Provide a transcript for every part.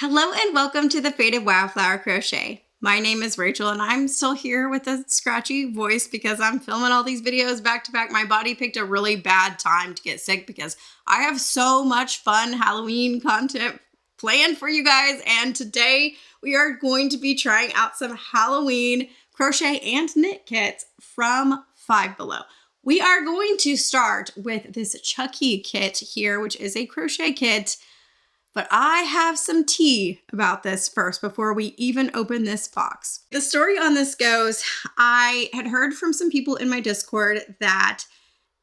Hello and welcome to the Faded Wildflower Crochet. My name is Rachel and I'm still here with a scratchy voice because I'm filming all these videos back to back. My body picked a really bad time to get sick because I have so much fun Halloween content planned for you guys, and today we are going to be trying out some Halloween crochet and knit kits from Five Below. We are going to start with this Chucky kit here, which is a crochet kit. But I have some tea about this first before we even open this box. The story on this goes, I had heard from some people in my Discord that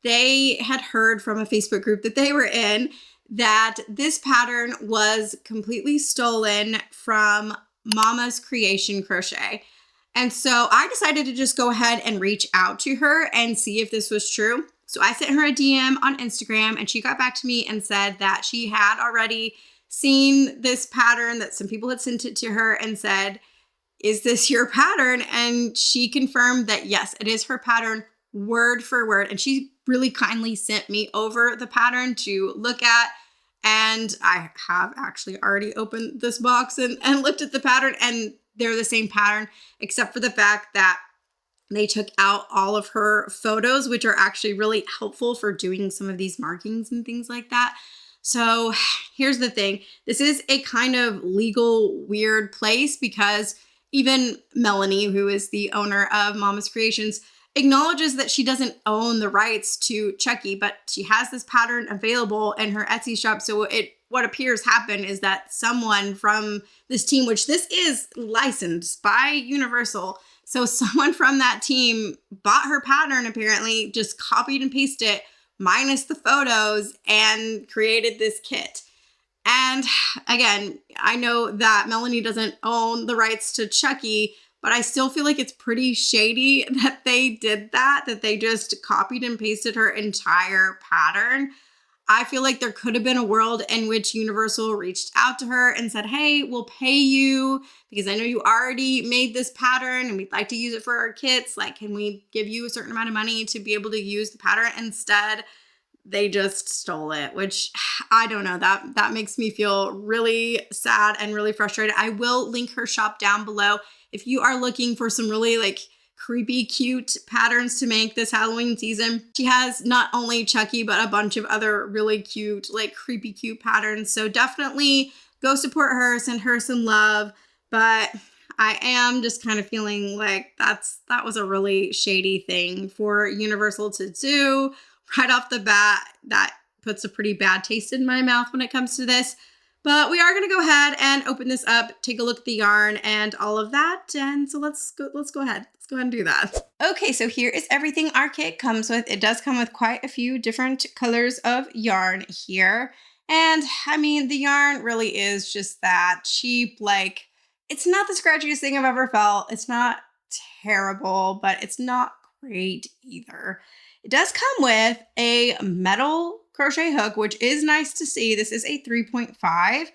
they had heard from a Facebook group that they were in that this pattern was completely stolen from Mama's Creation Crochet. And so I decided to just go ahead and reach out to her and see if this was true. So I sent her a DM on Instagram and she got back to me and said that she had already seen this pattern, that some people had sent it to her and said, is this your pattern? And she confirmed that yes, it is her pattern word for word. And she really kindly sent me over the pattern to look at. And I have actually already opened this box and looked at the pattern, and they're the same pattern, except for the fact that they took out all of her photos, which are actually really helpful for doing some of these markings and things like that. So here's the thing. This is a kind of legal weird place because even Melanie, who is the owner of Mama's Creations, acknowledges that she doesn't own the rights to Chucky, but she has this pattern available in her Etsy shop. So what appears happen is that someone from this team, which this is licensed by Universal, so someone from that team bought her pattern, apparently just copied and pasted it, minus the photos, and created this kit. And again, I know that Melanie doesn't own the rights to Chucky, but I still feel like it's pretty shady that they did that they just copied and pasted her entire pattern. I feel like there could have been a world in which Universal reached out to her and said, hey, we'll pay you because I know you already made this pattern and we'd like to use it for our kits. Like, can we give you a certain amount of money to be able to use the pattern? Instead, they just stole it, which I don't know. That makes me feel really sad and really frustrated. I will link her shop down below if you are looking for some really creepy, cute patterns to make this Halloween season. She has not only Chucky, but a bunch of other really cute, creepy, cute patterns. So definitely go support her, send her some love. But I am just kind of feeling like that was a really shady thing for Universal to do right off the bat. That puts a pretty bad taste in my mouth when it comes to this. But we are going to go ahead and open this up, take a look at the yarn and all of that. And so let's go ahead. Let's go ahead and do that. Okay, so here is everything our kit comes with. It does come with quite a few different colors of yarn here. And I mean, the yarn really is just that cheap. It's not the scratchiest thing I've ever felt. It's not terrible, but it's not great either. It does come with a metal crochet hook, which is nice to see. This is a 3.5,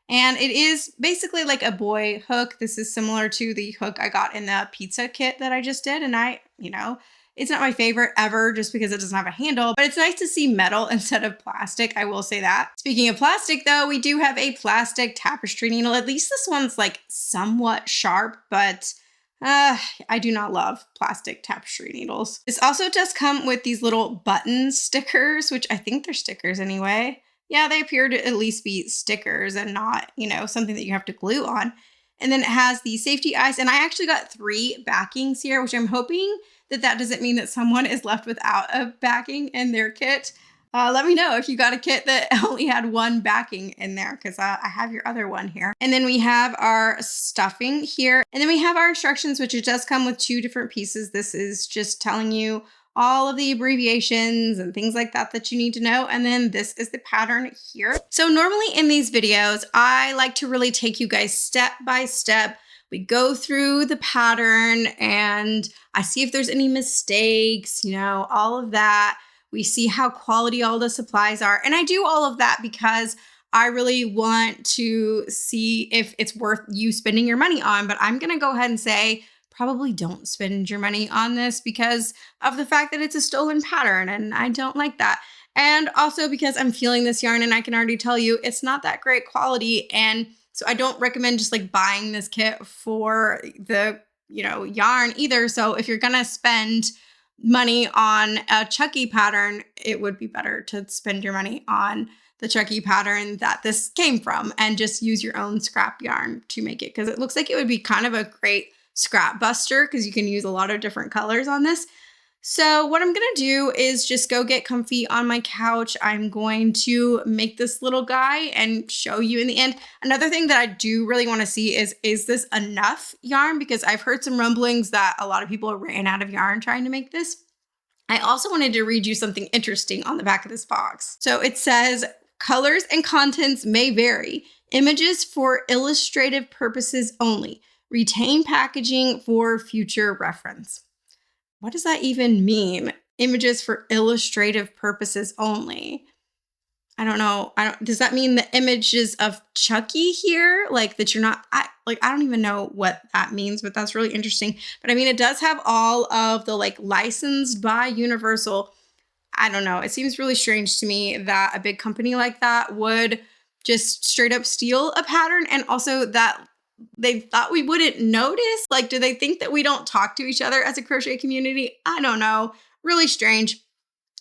and it is basically like a boy hook. This is similar to the hook I got in the pizza kit that I just did, and it's not my favorite ever just because it doesn't have a handle, but it's nice to see metal instead of plastic. I will say that. Speaking of plastic though, we do have a plastic tapestry needle. At least this one's somewhat sharp, but I do not love plastic tapestry needles. This also does come with these little button stickers, which I think they're stickers anyway. Yeah, they appear to at least be stickers and not, something that you have to glue on. And then it has the safety eyes, and I actually got 3 backings here, which I'm hoping that doesn't mean that someone is left without a backing in their kit. Let me know if you got a kit that only had 1 backing in there, because I have your other one here. And then we have our stuffing here. And then we have our instructions, which it does come with 2 different pieces. This is just telling you all of the abbreviations and things like that you need to know. And then this is the pattern here. So normally in these videos, I like to really take you guys step by step. We go through the pattern and I see if there's any mistakes, all of that. We see how quality all the supplies are. And I do all of that because I really want to see if it's worth you spending your money on. But I'm going to go ahead and say, probably don't spend your money on this because of the fact that it's a stolen pattern. And I don't like that. And also because I'm feeling this yarn and I can already tell you it's not that great quality. And So I don't recommend just like buying this kit for the, yarn either. So if you're going to spend money on a Chucky pattern, it would be better to spend your money on the Chucky pattern that this came from and just use your own scrap yarn to make it, because it looks like it would be kind of a great scrap buster because you can use a lot of different colors on this. So what I'm going to do is just go get comfy on my couch. I'm going to make this little guy and show you in the end. Another thing that I do really want to see is this enough yarn? Because I've heard some rumblings that a lot of people ran out of yarn trying to make this. I also wanted to read you something interesting on the back of this box. So it says, colors and contents may vary. Images for illustrative purposes only. Retain packaging for future reference. What does that even mean? Images for illustrative purposes only. I don't know. Does that mean the images of Chucky here? Like that you're not, I don't even know what that means, but that's really interesting. But I mean, it does have all of the like licensed by Universal. I don't know. It seems really strange to me that a big company like that would just straight up steal a pattern, and also that they thought we wouldn't notice. Like, do they think that we don't talk to each other as a crochet community? I don't know. Really strange.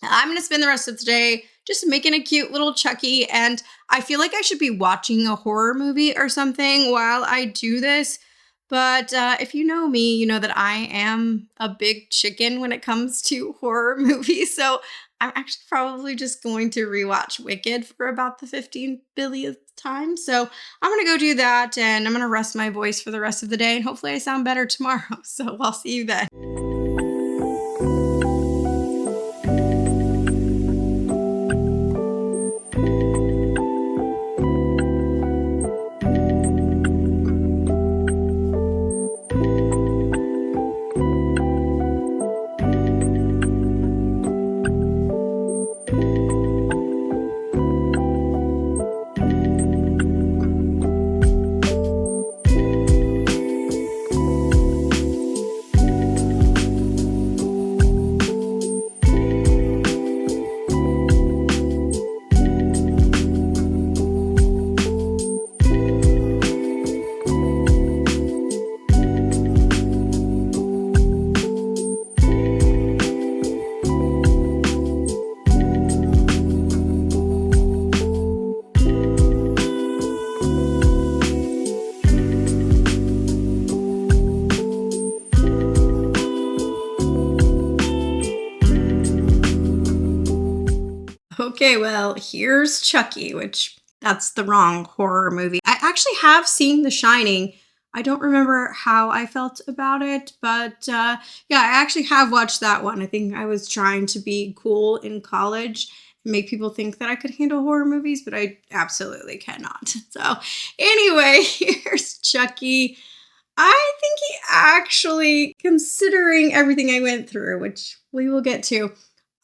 I'm going to spend the rest of the day just making a cute little Chucky, and I feel like I should be watching a horror movie or something while I do this. But if you know me, you know that I am a big chicken when it comes to horror movies. So I'm actually probably just going to rewatch Wicked for about the 15 billionth time. So I'm going to go do that, and I'm going to rest my voice for the rest of the day, and hopefully I sound better tomorrow. So I'll see you then. Okay, well, here's Chucky, which that's the wrong horror movie. I actually have seen The Shining. I don't remember how I felt about it, but yeah, I actually have watched that one. I think I was trying to be cool in college and make people think that I could handle horror movies, but I absolutely cannot. So anyway, here's Chucky. I think he actually, considering everything I went through, which we will get to,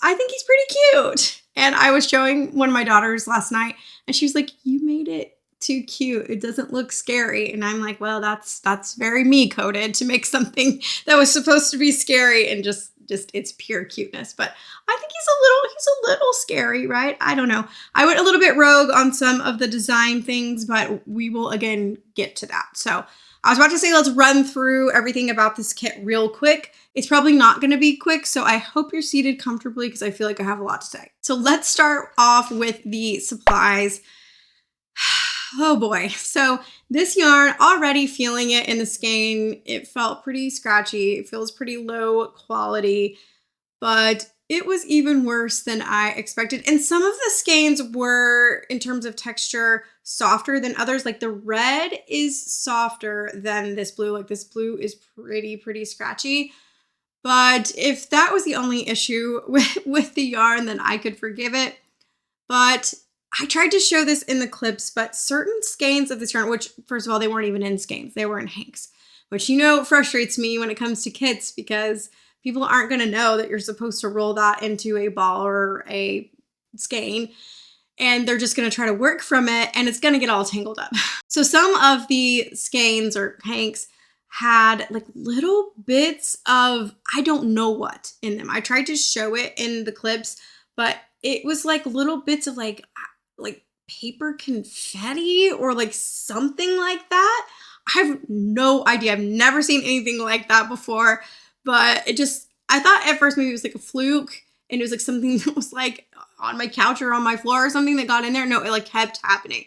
I think he's pretty cute. And I was showing one of my daughters last night, and she was like, you made it too cute. It doesn't look scary. And I'm like, well, that's very me coded to make something that was supposed to be scary and just it's pure cuteness. But I think he's a little scary, right? I don't know. I went a little bit rogue on some of the design things, but we will again get to that. So I was about to say, let's run through everything about this kit real quick. It's probably not going to be quick, so I hope you're seated comfortably because I feel like I have a lot to say. So let's start off with the supplies. Oh boy. So this yarn, already feeling it in the skein. It felt pretty scratchy. It feels pretty low quality, but it was even worse than I expected. And some of the skeins were, in terms of texture, softer than others. Like the red is softer than this blue. Like this blue is pretty scratchy. But if that was the only issue with the yarn, then I could forgive it. But I tried to show this in the clips, but certain skeins of this yarn, which first of all, they weren't even in skeins, they were in hanks, which frustrates me when it comes to kits because people aren't going to know that you're supposed to roll that into a ball or a skein, and they're just going to try to work from it, and it's going to get all tangled up. So some of the skeins or hanks had like little bits of I don't know what in them. I tried to show it in the clips, but it was like little bits of like paper confetti or like something like that. I have no idea. I've never seen anything like that before, but I thought at first maybe it was like a fluke and it was like something that was like on my couch or on my floor or something that got in there. No, it like kept happening.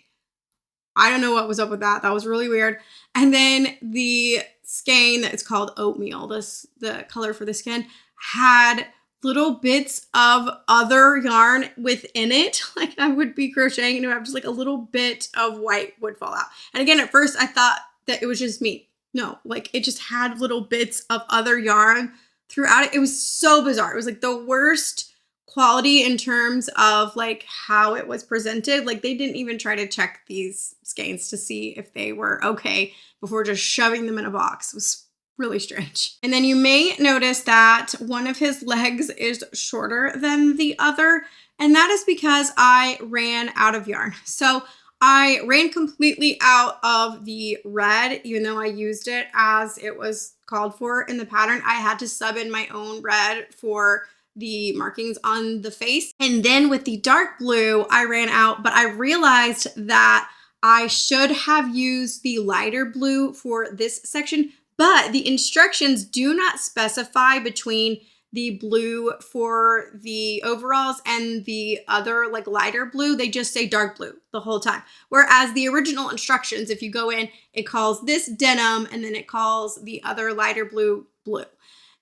I don't know what was up with that. That was really weird. And then the skein that is called oatmeal, the color for the skein, had little bits of other yarn within it. Like I would be crocheting and it would have just like a little bit of white would fall out. And again, at first I thought that it was just me. No, like it just had little bits of other yarn throughout it. It was so bizarre. It was like the worst quality in terms of like how it was presented. Like they didn't even try to check these skeins to see if they were okay before just shoving them in a box. It was really strange. And then you may notice that one of his legs is shorter than the other, and that is because I ran out of yarn. So I ran completely out of the red, even though I used it as it was called for in the pattern. I had to sub in my own red for the markings on the face. And then with the dark blue, I ran out, but I realized that I should have used the lighter blue for this section, but the instructions do not specify between the blue for the overalls and the other like lighter blue. They just say dark blue the whole time. Whereas the original instructions, if you go in, it calls this denim and then it calls the other lighter blue blue.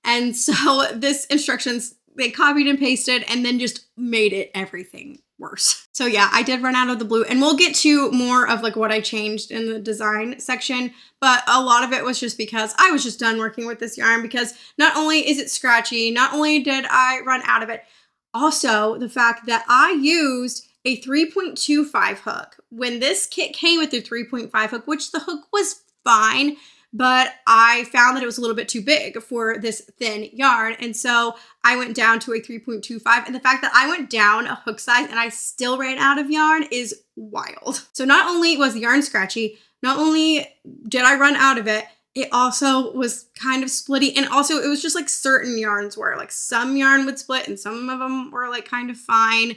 And so this instructions, they copied and pasted and then just made it everything worse. So yeah, I did run out of the blue, and we'll get to more of like what I changed in the design section, but a lot of it was just because I was just done working with this yarn, because not only is it scratchy, not only did I run out of it, also the fact that I used a 3.25 hook. When this kit came with the 3.5 hook, which the hook was fine, but I found that it was a little bit too big for this thin yarn. And so I went down to a 3.25. And the fact that I went down a hook size and I still ran out of yarn is wild. So not only was the yarn scratchy, not only did I run out of it, it also was kind of splitty. And also it was just like certain yarns were like some yarn would split and some of them were like kind of fine.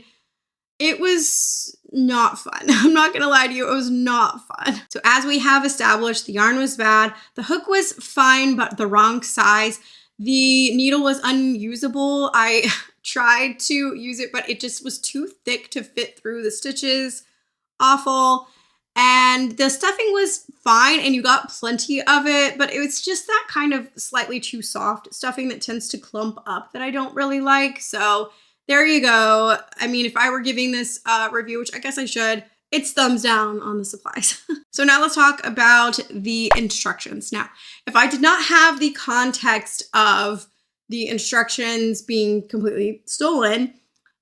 It was not fun. I'm not gonna lie to you, it was not fun. So as we have established, the yarn was bad. The hook was fine, but the wrong size. The needle was unusable. I tried to use it, but it just was too thick to fit through the stitches. Awful. And the stuffing was fine and you got plenty of it, but it was just that kind of slightly too soft stuffing that tends to clump up that I don't really like. So there you go. I mean, if I were giving this review, which I guess I should, it's thumbs down on the supplies. So now let's talk about the instructions. Now, if I did not have the context of the instructions being completely stolen,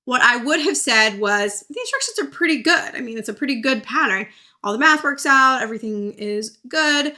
what I would have said was the instructions are pretty good. I mean, it's a pretty good pattern. All the math works out, everything is good.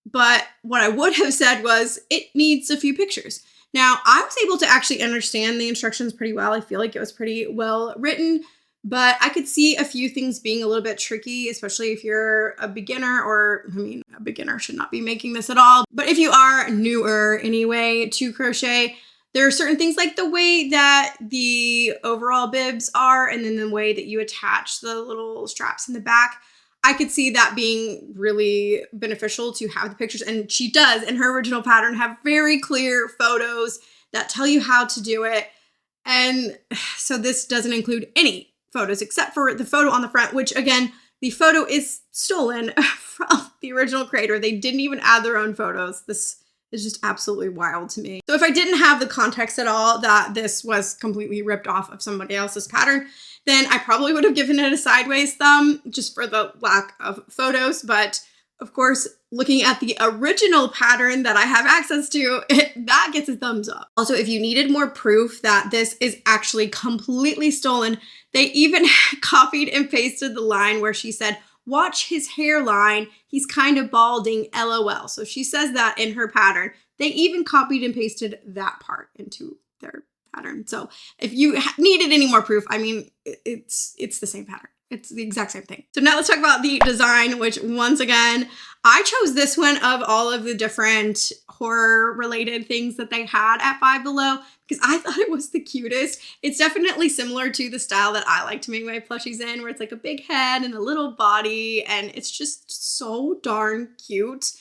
But what I would have said was it needs a few pictures. Now, I was able to actually understand the instructions pretty well. I feel like it was pretty well written, but I could see a few things being a little bit tricky, especially if you're a beginner, or I mean, a beginner should not be making this at all. But if you are newer anyway to crochet, there are certain things like the way that the overall bibs are, and then the way that you attach the little straps in the back. I could see that being really beneficial to have the pictures, and she does in her original pattern have very clear photos that tell you how to do it. And so this doesn't include any photos except for the photo on the front, which again, the photo is stolen from the original creator. They didn't even add their own photos. This is just absolutely wild to me. So if I didn't have the context at all that this was completely ripped off of somebody else's pattern, then I probably would have given it a sideways thumb just for the lack of photos. But of course, looking at the original pattern that I have access to, that gets a thumbs up. Also, if you needed more proof that this is actually completely stolen, they even copied and pasted the line where she said, "Watch his hairline, he's kind of balding, LOL." So she says that in her pattern. They even copied and pasted that part into their pattern. So if you needed any more proof, I mean, it's the same pattern. It's the exact same thing. So now let's talk about the design, which once again, I chose this one of all of the different horror related things that they had at Five Below because I thought it was the cutest. It's definitely similar to the style that I like to make my plushies in, where it's like a big head and a little body, and it's just so darn cute.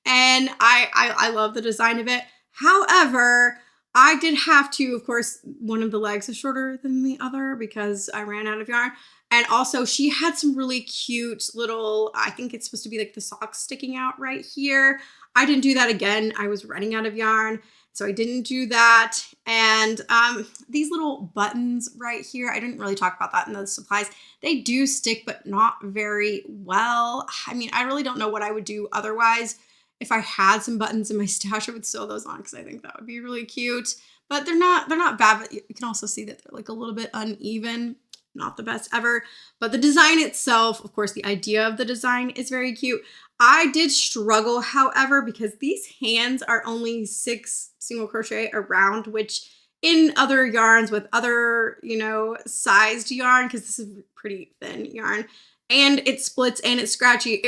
And I love the design of it. However, I did have to, of course, one of the legs is shorter than the other because I ran out of yarn. And also she had some really cute little, I think it's supposed to be like the socks sticking out right here. I didn't do that again. I was running out of yarn, so I didn't do that. And these little buttons right here, I didn't really talk about that in the supplies. They do stick, but not very well. I mean, I really don't know what I would do otherwise. If I had some buttons in my stash, I would sew those on because I think that would be really cute. But they're not bad, but you can also see that they're like a little bit uneven. Not the best ever. But the design itself, of course, the idea of the design is very cute. I did struggle, however, because these hands are only 6 single crochet around, which in other yarns with other, you know, sized yarn, because this is pretty thin yarn, and it splits and it's scratchy.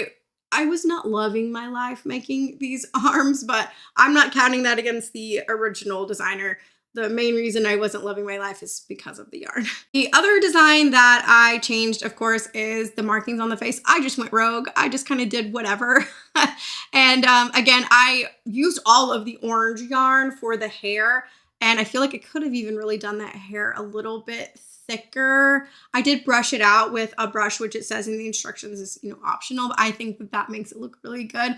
I was not loving my life making these arms, but I'm not counting that against the original designer. The main reason I wasn't loving my life is because of the yarn. The other design that I changed, of course, is the markings on the face. I just went rogue. I just kind of did whatever. And again, I used all of the orange yarn for the hair, and I feel like I could have even really done that hair a little bit thicker. I did brush it out with a brush, which it says in the instructions is, you know, optional, but I think that that makes it look really good.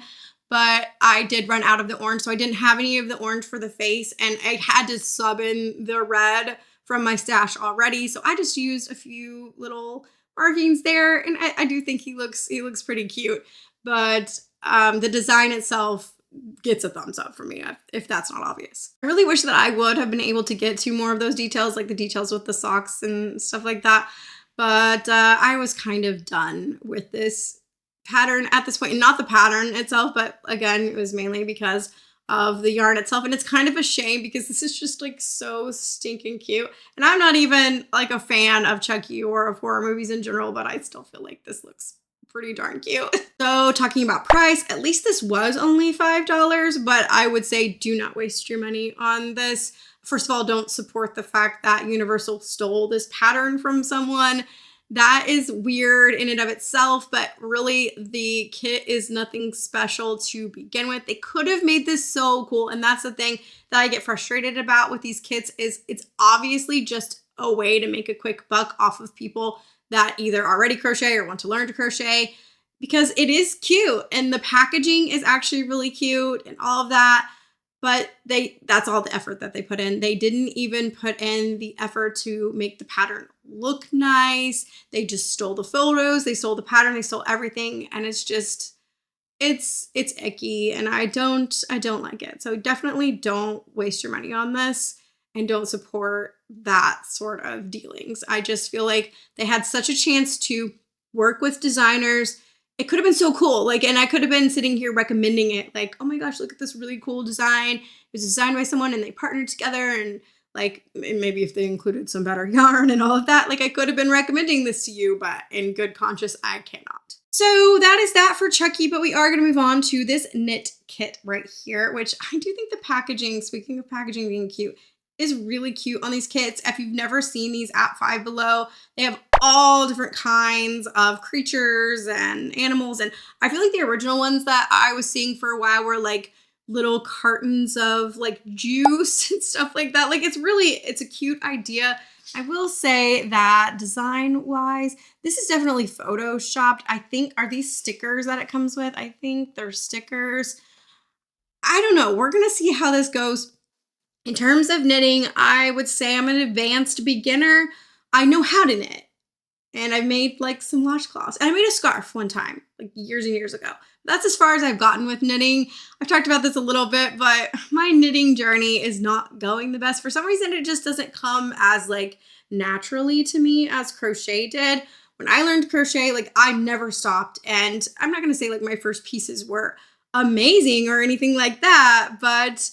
But I did run out of the orange, so I didn't have any of the orange for the face, and I had to sub in the red from my stash already. So I just used a few little markings there, and I do think he looks pretty cute. But the design itself gets a thumbs up for me, if that's not obvious. I really wish that I would have been able to get to more of those details, like the details with the socks and stuff like that. But I was kind of done with this pattern at this point. And not the pattern itself, but again, it was mainly because of the yarn itself. And it's kind of a shame because this is just like so stinking cute. And I'm not even like a fan of Chucky or of horror movies in general, but I still feel like this looks pretty darn cute. So talking about price, at least this was only $5, but I would say do not waste your money on this. First of all, don't support the fact that Universal stole this pattern from someone. That is weird in and of itself, but really the kit is nothing special to begin with. They could have made this so cool, and that's the thing that I get frustrated about with these kits is it's obviously just a way to make a quick buck off of people that either already crochet or want to learn to crochet, because it is cute and the packaging is actually really cute and all of that. But that's all the effort that they put in. They didn't even put in the effort to make the pattern look nice. They just stole the photos, they stole the pattern, they stole everything. And it's just, it's icky, and I don't like it. So definitely don't waste your money on this and don't support that sort of dealings. I just feel like they had such a chance to work with designers. It could have been so cool. Like, and I could have been sitting here recommending it. Like, oh my gosh, look at this really cool design. It was designed by someone and they partnered together, and like, and maybe if they included some better yarn and all of that, like I could have been recommending this to you, but in good conscience, I cannot. So that is that for Chucky, but we are going to move on to this knit kit right here, which I do think the packaging, speaking of packaging being cute, is really cute on these kits. If you've never seen these at Five Below, they have all different kinds of creatures and animals. And I feel like the original ones that I was seeing for a while were like little cartons of like juice and stuff like that. Like it's a cute idea. I will say that design wise, this is definitely photoshopped. I think, are these stickers that it comes with? I think they're stickers. I don't know. We're going to see how this goes. In terms of knitting, I would say I'm an advanced beginner. I know how to knit, and I've made like some washcloths, and I made a scarf one time, like years and years ago. That's as far as I've gotten with knitting. I've talked about this a little bit, but my knitting journey is not going the best. For some reason, it just doesn't come as like naturally to me as crochet did. When I learned crochet, like I never stopped, and I'm not going to say like my first pieces were amazing or anything like that, but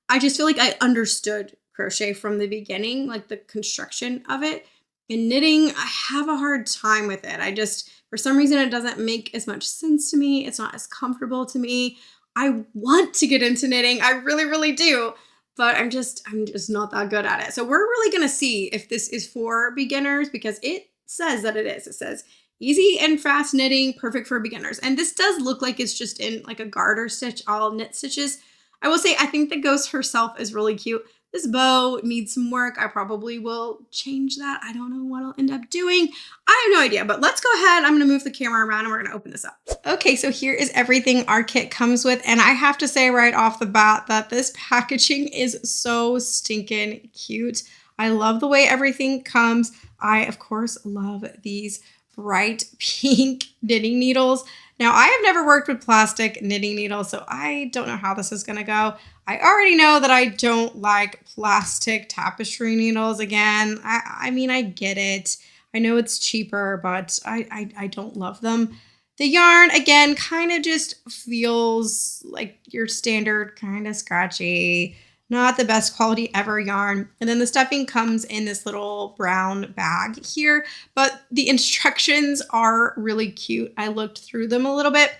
I just feel like I understood crochet from the beginning, like the construction of it. In knitting, I have a hard time with it. For some reason, it doesn't make as much sense to me. It's not as comfortable to me. I want to get into knitting. I really, really do. but I'm just not that good at it. So we're really gonna see if this is for beginners because it says that it is. It says easy and fast knitting, perfect for beginners. And this does look like it's just in like a garter stitch, all knit stitches. I will say I think the ghost herself is really cute. This bow needs some work. I probably will change that. I don't know what I'll end up doing. I have no idea, but let's go ahead. I'm gonna move the camera around and we're gonna open this up. Okay, so here is everything our kit comes with. And I have to say right off the bat that this packaging is so stinking cute. I love the way everything comes. I, of course, love these bright pink knitting needles. Now, I have never worked with plastic knitting needles, so I don't know how this is going to go. I already know that I don't like plastic tapestry needles again. I mean, I get it. I know it's cheaper, but I don't love them. The yarn, again, kind of just feels like your standard kind of scratchy, not the best quality ever yarn. And then the stuffing comes in this little brown bag here, but the instructions are really cute. I looked through them a little bit.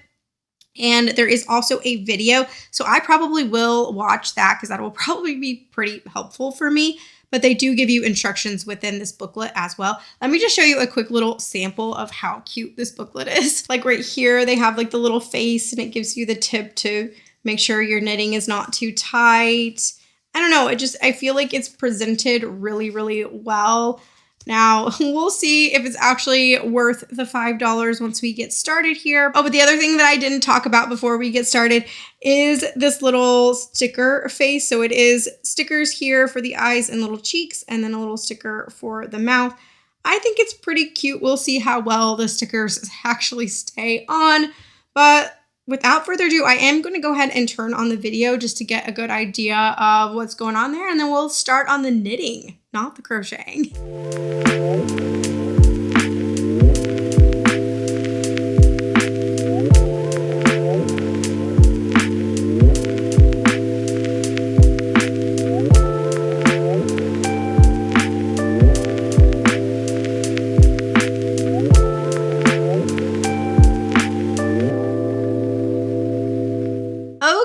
And there is also a video. So I probably will watch that because that will probably be pretty helpful for me. But they do give you instructions within this booklet as well. Let me just show you a quick little sample of how cute this booklet is. Like right here, they have like the little face and it gives you the tip to make sure your knitting is not too tight. I don't know, I feel like it's presented really, really well. Now, we'll see if it's actually worth the $5 once we get started here. Oh, but the other thing that I didn't talk about before we get started is this little sticker face. So it is stickers here for the eyes and little cheeks, and then a little sticker for the mouth. I think it's pretty cute. We'll see how well the stickers actually stay on. But without further ado, I am going to go ahead and turn on the video just to get a good idea of what's going on there. And then we'll start on the knitting, not the crocheting.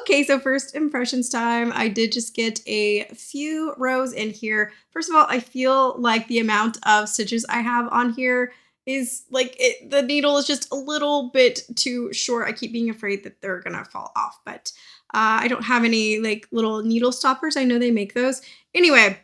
Okay, so first impressions time. I did just get a few rows in here. First of all, I feel like the amount of stitches I have on here is like the needle is just a little bit too short. I keep being afraid that they're gonna fall off, but I don't have any like little needle stoppers. I know they make those. Anyway,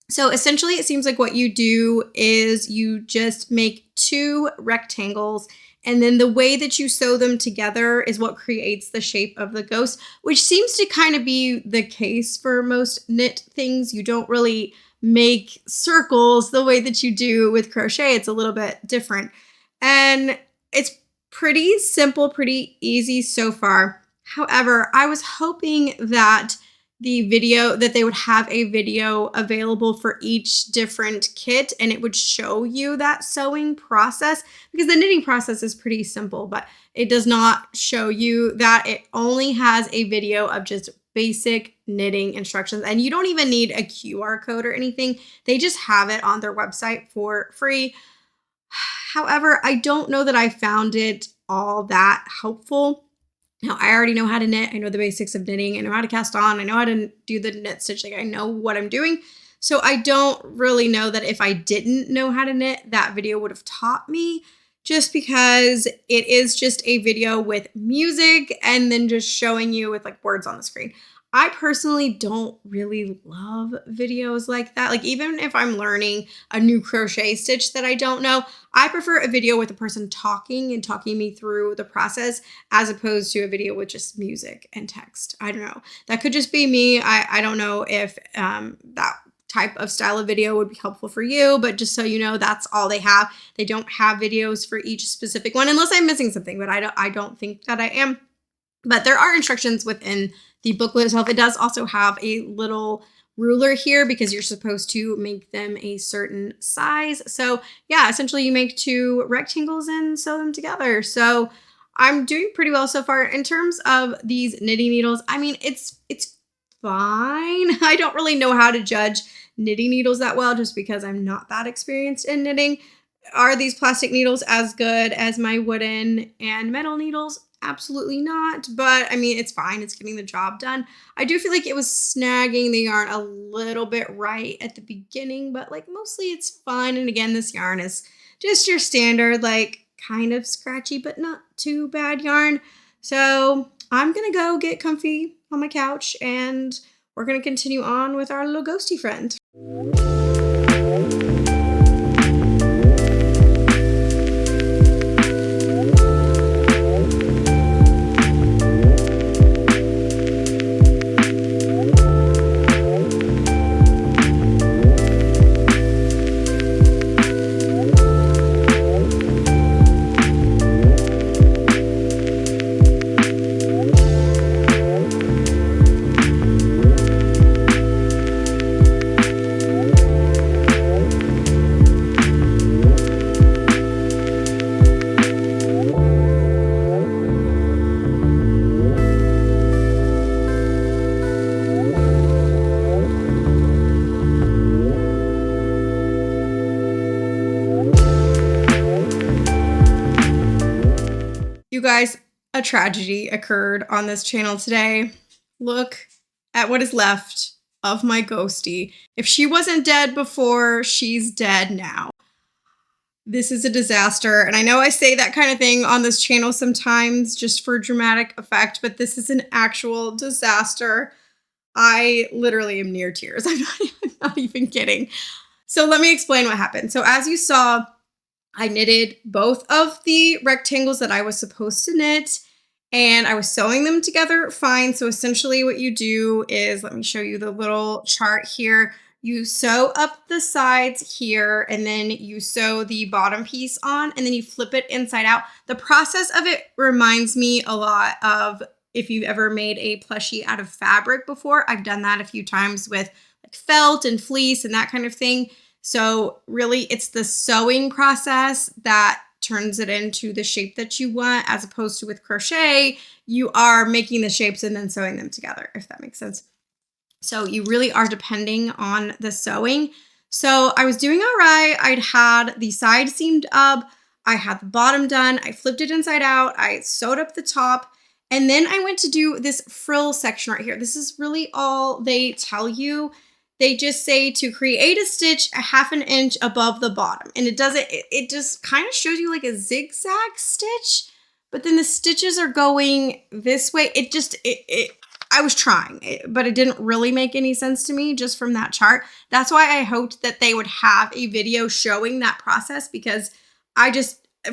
so essentially it seems like what you do is you just make 2 rectangles, and then the way that you sew them together is what creates the shape of the ghost, which seems to kind of be the case for most knit things. You don't really make circles the way that you do with crochet. It's a little bit different. And it's pretty simple, pretty easy so far. However, I was hoping that they would have a video available for each different kit and it would show you that sewing process, because the knitting process is pretty simple, but it does not show you that. It only has a video of just basic knitting instructions, and you don't even need a QR code or anything. They just have it on their website for free. However, I don't know that I found it all that helpful. Now, I already know how to knit. I know the basics of knitting. I know how to cast on. I know how to do the knit stitch. Like, I know what I'm doing. So I don't really know that if I didn't know how to knit, that video would have taught me, just because it is just a video with music and then just showing you with like words on the screen. I personally don't really love videos like that. Like, even if I'm learning a new crochet stitch that I don't know, I prefer a video with a person talking and talking me through the process as opposed to a video with just music and text. I don't know. That could just be me. I don't know if that type of style of video would be helpful for you, but just so you know, that's all they have. They don't have videos for each specific one, unless I'm missing something, but I don't think that I am. But there are instructions within the booklet itself. It does also have a little ruler here because you're supposed to make them a certain size. So yeah, essentially you make 2 rectangles and sew them together. So I'm doing pretty well so far. In terms of these knitting needles, I mean, it's fine. I don't really know how to judge knitting needles that well just because I'm not that experienced in knitting. Are these plastic needles as good as my wooden and metal needles? absolutely not, but I mean, it's fine. It's getting the job done. I do feel like it was snagging the yarn a little bit right at the beginning, but like mostly it's fine. And again, this yarn is just your standard, like kind of scratchy, but not too bad yarn. So I'm going to go get comfy on my couch and we're going to continue on with our little ghosty friend. You guys, a tragedy occurred on this channel today. Look at what is left of my ghosty. If she wasn't dead before, she's dead now. This is a disaster. And I know I say that kind of thing on this channel sometimes just for dramatic effect, but this is an actual disaster. I literally am near tears. I'm not even kidding. So let me explain what happened. So as you saw, I knitted both of the rectangles that I was supposed to knit and I was sewing them together fine. So essentially what you do is, let me show you the little chart here. You sew up the sides here and then you sew the bottom piece on and then you flip it inside out. The process of it reminds me a lot of if you've ever made a plushie out of fabric before. I've done that a few times with like felt and fleece and that kind of thing. So really it's the sewing process that turns it into the shape that you want, as opposed to with crochet, you are making the shapes and then sewing them together, if that makes sense. So you really are depending on the sewing. So I was doing all right. I'd had the side seamed up. I had the bottom done. I flipped it inside out. I sewed up the top. And then I went to do this frill section right here. This is really all they tell you. They just say to create a stitch a 1/2 inch above the bottom. And it doesn't, it just kind of shows you like a zigzag stitch, but then the stitches are going this way. I was trying, but it didn't really make any sense to me just from that chart. That's why I hoped that they would have a video showing that process, because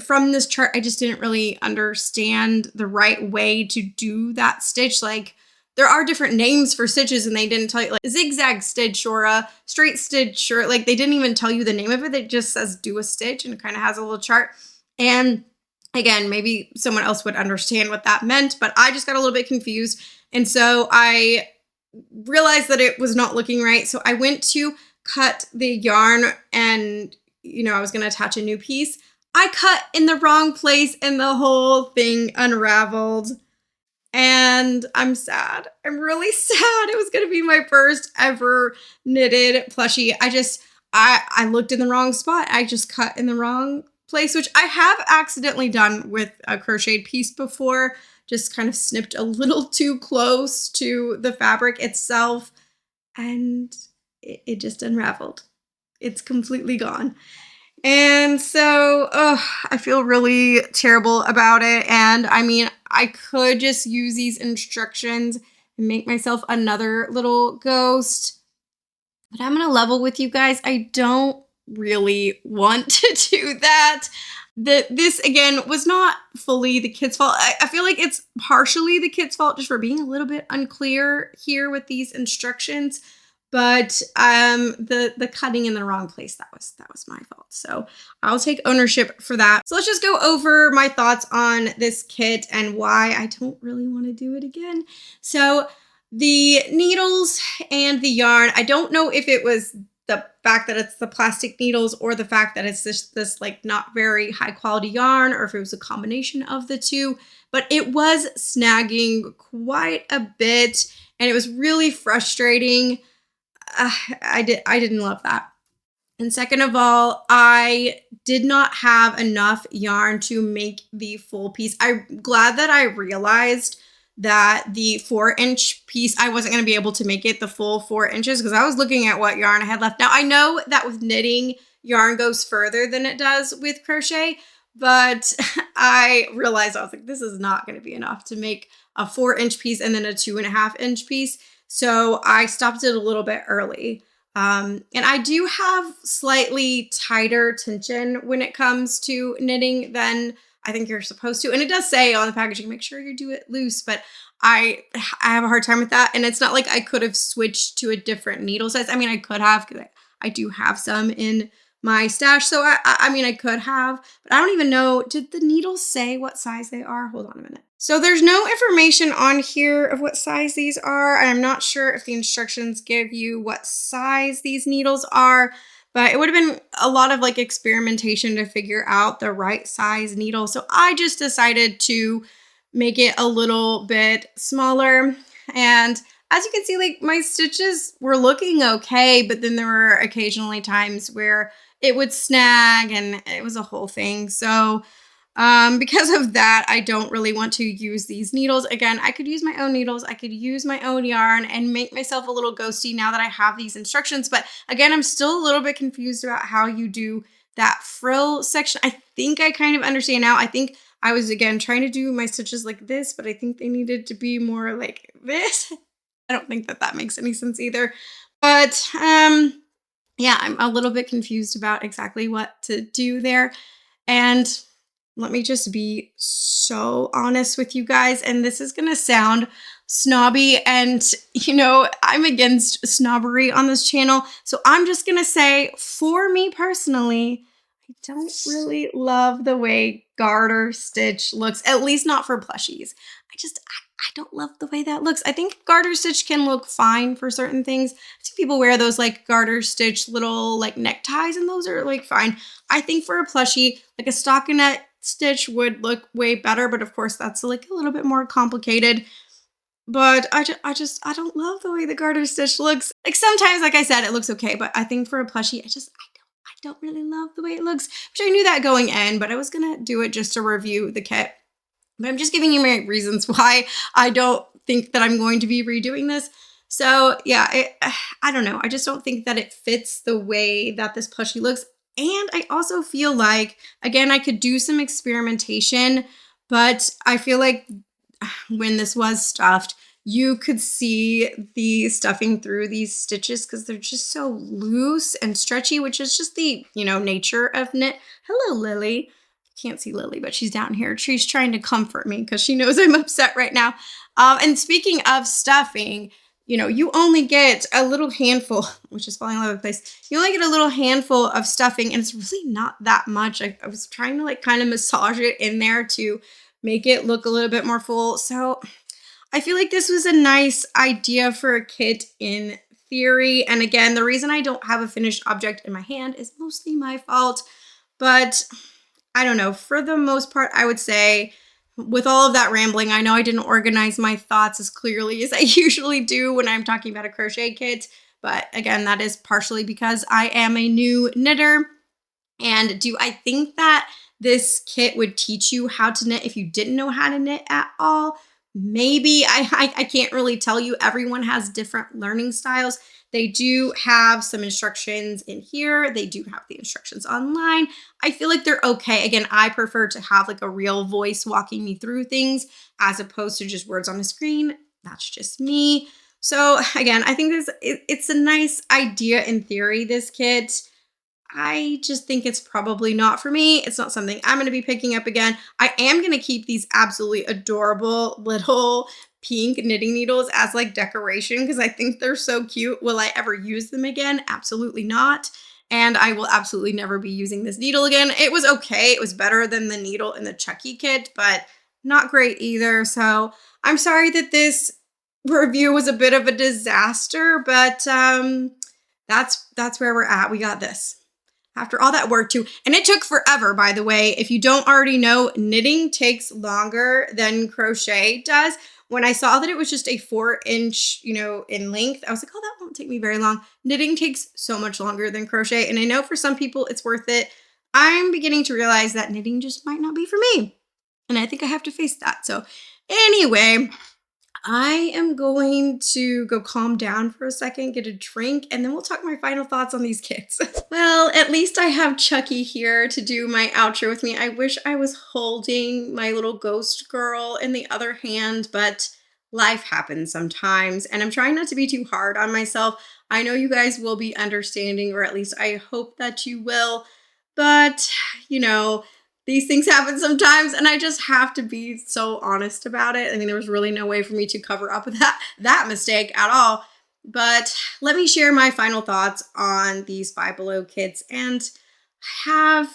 from this chart, I just didn't really understand the right way to do that stitch. Like, there are different names for stitches and they didn't tell you, like zigzag stitch or a straight stitch, or like they didn't even tell you the name of it. It just says do a stitch and it kind of has a little chart. And again, maybe someone else would understand what that meant, but I just got a little bit confused. And so I realized that it was not looking right. So I went to cut the yarn and, I was going to attach a new piece. I cut in the wrong place and the whole thing unraveled. And I'm sad. I'm really sad. It was going to be my first ever knitted plushie. I looked in the wrong spot. I just cut in the wrong place, which I have accidentally done with a crocheted piece before. Just kind of snipped a little too close to the fabric itself. And it just unraveled. It's completely gone. And so I feel really terrible about it. And I mean, I could just use these instructions and make myself another little ghost. But I'm going to level with you guys. I don't really want to do that. This, again, was not fully the kid's fault. I feel like it's partially the kid's fault just for being a little bit unclear here with these instructions. But the cutting in the wrong place, that was my fault. So I'll take ownership for that. So let's just go over my thoughts on this kit and why I don't really want to do it again. So the needles and the yarn, I don't know if it was the fact that it's the plastic needles or the fact that it's this like not very high quality yarn, or if it was a combination of the two, but it was snagging quite a bit and it was really frustrating. I didn't love that. And second of all, I did not have enough yarn to make the full piece. I'm glad that I realized that the 4-inch piece, I wasn't going to be able to make it the full 4 inches because I was looking at what yarn I had left. Now, I know that with knitting, yarn goes further than it does with crochet, but I realized I was like, this is not going to be enough to make a 4-inch piece and then a 2.5-inch piece. So I stopped it a little bit early. And I do have slightly tighter tension when it comes to knitting than I think you're supposed to. And it does say on the packaging, make sure you do it loose, but I have a hard time with that. And it's not like I could have switched to a different needle size. I mean, I could have, because I do have some in my stash. So I mean, I could have, but I don't even know. Did the needles say what size they are? Hold on a minute. So there's no information on here of what size these are. I'm not sure if the instructions give you what size these needles are, but it would have been a lot of like experimentation to figure out the right size needle. So I just decided to make it a little bit smaller. And as you can see, like my stitches were looking okay, but then there were occasionally times where it would snag and it was a whole thing. So because of that, I don't really want to use these needles. Again, I could use my own needles. I could use my own yarn and make myself a little ghosty now that I have these instructions. But again, I'm still a little bit confused about how you do that frill section. I think I kind of understand now. I think I was, again, trying to do my stitches like this, but I think they needed to be more like this. I don't think that makes any sense either. But yeah, I'm a little bit confused about exactly what to do there. And let me just be so honest with you guys. And this is going to sound snobby. And, you know, I'm against snobbery on this channel. So I'm just going to say, for me personally, I don't really love the way garter stitch looks, at least not for plushies. I don't love the way that looks. I think garter stitch can look fine for certain things. I see people wear those like garter stitch little like neckties and those are like fine. I think for a plushie, like a stockinette stitch would look way better, but of course that's like a little bit more complicated. But I don't love the way the garter stitch looks. Like sometimes, like I said, it looks okay, but I think for a plushie, I don't really love the way it looks, which I knew that going in, but I was gonna do it just to review the kit. But I'm just giving you my reasons why I don't think that I'm going to be redoing this. So yeah, I don't know. I just don't think that it fits the way that this plushie looks. And I also feel like, again, I could do some experimentation, but I feel like when this was stuffed, you could see the stuffing through these stitches because they're just so loose and stretchy, which is just the, you know, nature of knit. Hello, Lily. Can't see Lily, but she's down here. She's trying to comfort me because she knows I'm upset right now. And speaking of stuffing, you know, you only get a little handful, which is falling all over the place. You only get a little handful of stuffing, and it's really not that much. I was trying to like kind of massage it in there to make it look a little bit more full. So I feel like this was a nice idea for a kit in theory. And again, the reason I don't have a finished object in my hand is mostly my fault, but I don't know. For the most part, I would say with all of that rambling, I know I didn't organize my thoughts as clearly as I usually do when I'm talking about a crochet kit. But again, that is partially because I am a new knitter. And do I think that this kit would teach you how to knit if you didn't know how to knit at all? Maybe. I can't really tell you. Everyone has different learning styles. They do have some instructions in here. They do have the instructions online. I feel like they're okay. Again, I prefer to have like a real voice walking me through things as opposed to just words on a screen. That's just me. So again, I think it's a nice idea in theory, this kit. I just think it's probably not for me. It's not something I'm going to be picking up again. I am going to keep these absolutely adorable little pink knitting needles as like decoration because I think they're so cute. Will I ever use them again? Absolutely not. And I will absolutely never be using this needle again. It was okay. It was better than the needle in the Chucky kit, but not great either. So I'm sorry that this review was a bit of a disaster, but that's where we're at. We got this. After all that work too. And it took forever, by the way. If you don't already know, knitting takes longer than crochet does, when I saw that it was just a 4-inch, in length, I was like, oh, that won't take me very long. Knitting takes so much longer than crochet. And I know for some people it's worth it. I'm beginning to realize that knitting just might not be for me. And I think I have to face that. So anyway, I am going to go calm down for a second, get a drink, and then we'll talk my final thoughts on these kits. Well, at least I have Chucky here to do my outro with me. I wish I was holding my little ghost girl in the other hand, but life happens sometimes, and I'm trying not to be too hard on myself. I know you guys will be understanding, or at least I hope that you will, but these things happen sometimes, and I just have to be so honest about it. I mean, there was really no way for me to cover up that mistake at all. But let me share my final thoughts on these Five Below kits, and I have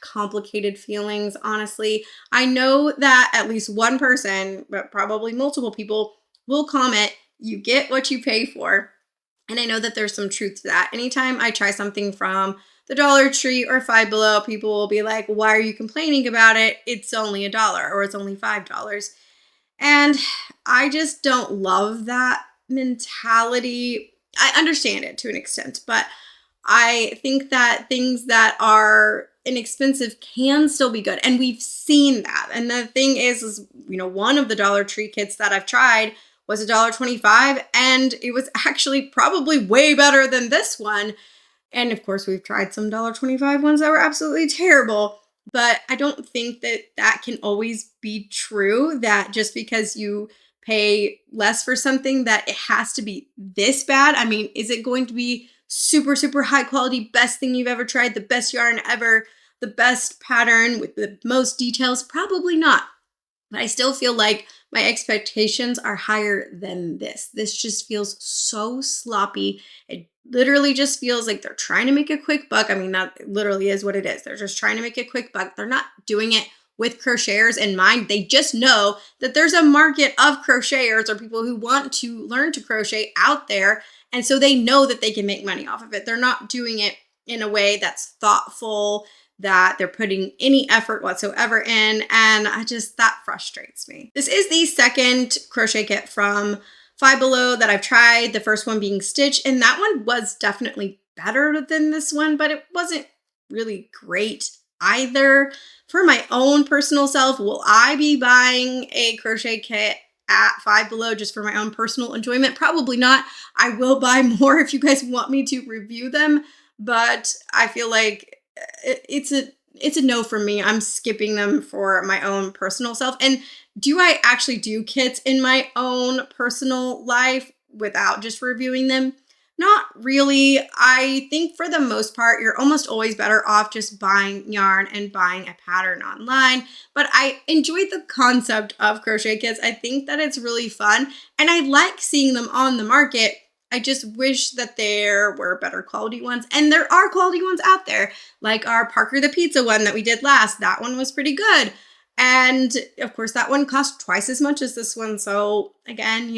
complicated feelings, honestly. I know that at least one person, but probably multiple people, will comment, you get what you pay for. And I know that there's some truth to that. Anytime I try something from the Dollar Tree or Five Below, people will be like, why are you complaining about it? It's only $1 or it's only $5. And I just don't love that mentality. I understand it to an extent, but I think that things that are inexpensive can still be good. And we've seen that. And the thing is, one of the Dollar Tree kits that I've tried was $1.25, and it was actually probably way better than this one. And of course, we've tried some $1.25 ones that were absolutely terrible, but I don't think that can always be true, that just because you pay less for something that it has to be this bad. I mean, is it going to be super, super high quality, best thing you've ever tried, the best yarn ever, the best pattern with the most details? Probably not. But I still feel like my expectations are higher than this. This just feels so sloppy. It literally just feels like they're trying to make a quick buck. I mean, that literally is what it is. They're just trying to make a quick buck. They're not doing it with crocheters in mind. They just know that there's a market of crocheters or people who want to learn to crochet out there. And so they know that they can make money off of it. They're not doing it in a way that's thoughtful, that they're putting any effort whatsoever in. And that frustrates me. This is the second crochet kit from Five Below that I've tried, the first one being Stitch, and that one was definitely better than this one, but it wasn't really great either. For my own personal self, will I be buying a crochet kit at Five Below just for my own personal enjoyment? Probably not. I will buy more if you guys want me to review them, but I feel like it's a no for me. I'm skipping them for my own personal self. And do I actually do kits in my own personal life without just reviewing them? Not really. I think for the most part, you're almost always better off just buying yarn and buying a pattern online. But I enjoyed the concept of crochet kits. I think that it's really fun, and I like seeing them on the market. I just wish that there were better quality ones, and there are quality ones out there, like our Parker the Pizza one that we did last. That one was pretty good. And of course, that one cost twice as much as this one. So again,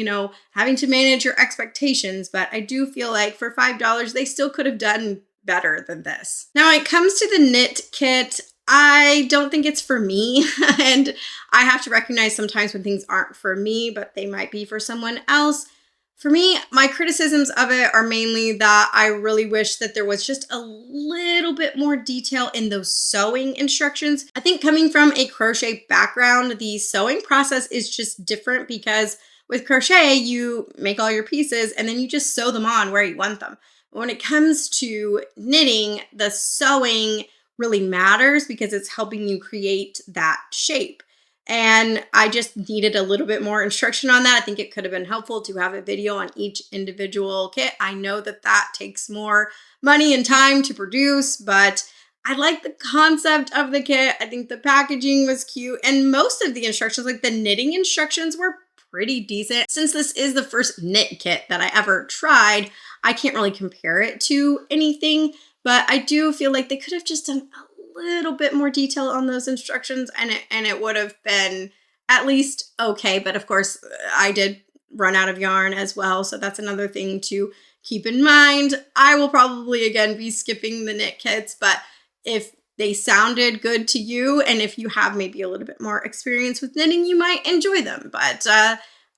having to manage your expectations, but I do feel like for $5, they still could have done better than this. Now, when it comes to the knit kit, I don't think it's for me. And I have to recognize sometimes when things aren't for me, but they might be for someone else. For me, my criticisms of it are mainly that I really wish that there was just a little bit more detail in those sewing instructions. I think coming from a crochet background, the sewing process is just different because with crochet, you make all your pieces and then you just sew them on where you want them. But when it comes to knitting, the sewing really matters because it's helping you create that shape. And I just needed a little bit more instruction on that. I think it could have been helpful to have a video on each individual kit. I know that that takes more money and time to produce, but I like the concept of the kit. I think the packaging was cute, and most of the instructions, like the knitting instructions, were pretty decent. Since this is the first knit kit that I ever tried, I can't really compare it to anything, but I do feel like they could have just done a little bit more detail on those instructions, and it would have been at least okay. But of course, I did run out of yarn as well, so that's another thing to keep in mind. I will probably again be skipping the knit kits, but if they sounded good to you and if you have maybe a little bit more experience with knitting, you might enjoy them. But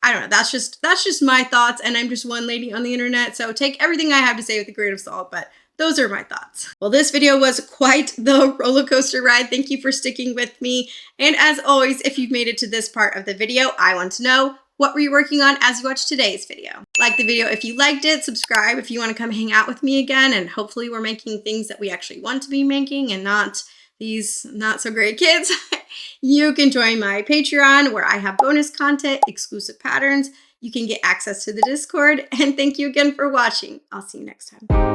I don't know. That's just my thoughts, and I'm just one lady on the internet, so take everything I have to say with a grain of salt, but those are my thoughts. Well, this video was quite the roller coaster ride. Thank you for sticking with me. And as always, if you've made it to this part of the video, I want to know, what were you working on as you watched today's video? Like the video if you liked it, subscribe if you want to come hang out with me again, and hopefully we're making things that we actually want to be making and not these not so great kids. You can join my Patreon where I have bonus content, exclusive patterns. You can get access to the Discord, and thank you again for watching. I'll see you next time.